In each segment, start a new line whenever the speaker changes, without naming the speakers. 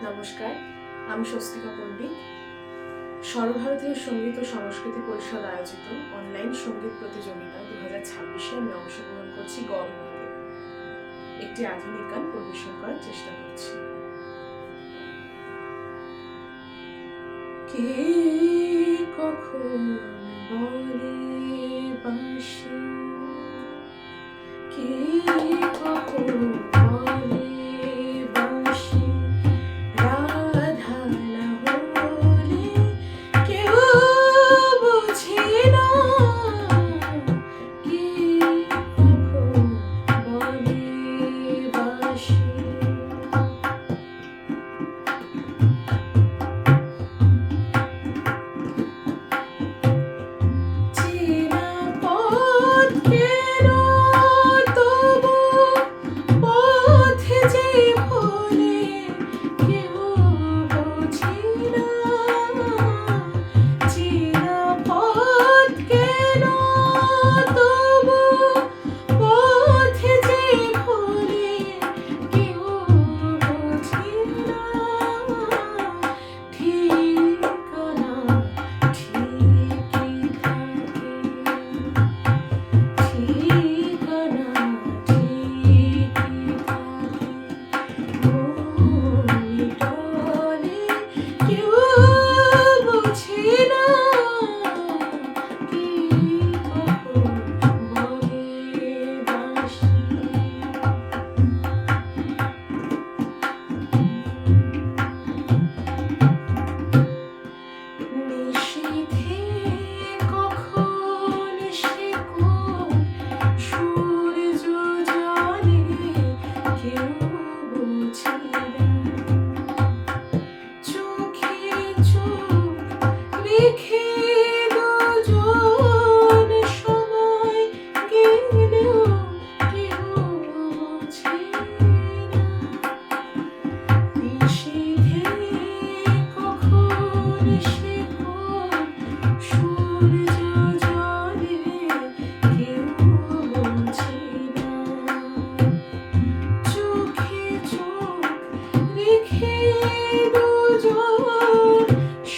নমস্কার, আমি স্বস্তিকা পণ্ডিত। সর্বভারতীয় সঙ্গীত ও সংস্কৃতি পরিষদ আয়োজিত অনলাইন সঙ্গীত প্রতিযোগিতা 2026-এ আমি অংশগ্রহণ করছি গগনতে। একটি আধুনিক গান পরিবেশন করার চেষ্টা করছি। কে কখন বলে বাঁশি, কে কখন বলে বাঁশি, রাধা না হলে কেউ বুঝে না, কে কখন বলে বাঁশি। চেনা পথ কেন তবু পথে যে ভোলে কেউ বোঝে না, চেনা পথ কেন তবু পথে যে ভোলে কেউ বোঝে না, ঠিকানা ঠিকই থাকে, ঠিকানা ঠিকই থাকে, মন টলে কেউ বোঝে না, কে কখন বলে বাঁশি। নিশীথে কখন সে কোন সূর্য জলে কেউ বোঝে না, চোখে চোখ রেখে দুজন সময় গেলেও কেউ বোঝে না, নিশীথে কখন সে কোন সূর্য জলে কেউ বোঝে না, চোখে চোখ রেখে দুজন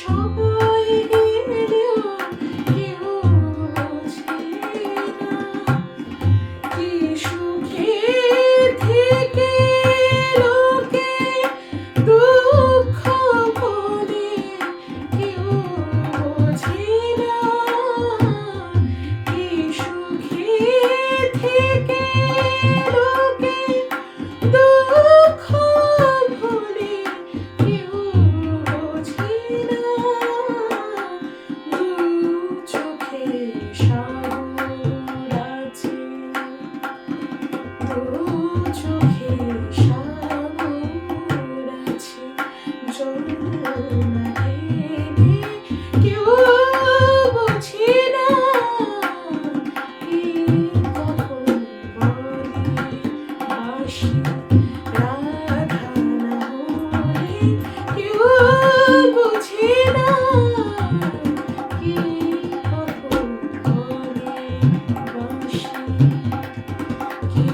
সময় গেলেও কেউ বোঝে না, কি সুখে থেকে লোকে দুঃখ বলে কেউ বোঝে না, কি সুখে থেকে লোকে দুঃখ বলে কেউ বোঝে না, দু চোখে সাগর আছে, দু চোখে সাগর আছে, জল না ঢেলে কেউ বোঝে না, কে কখন বলে বাঁশি, রাধা না হলে কেউ বোঝে না, কে কখন বলে বাঁশি, কে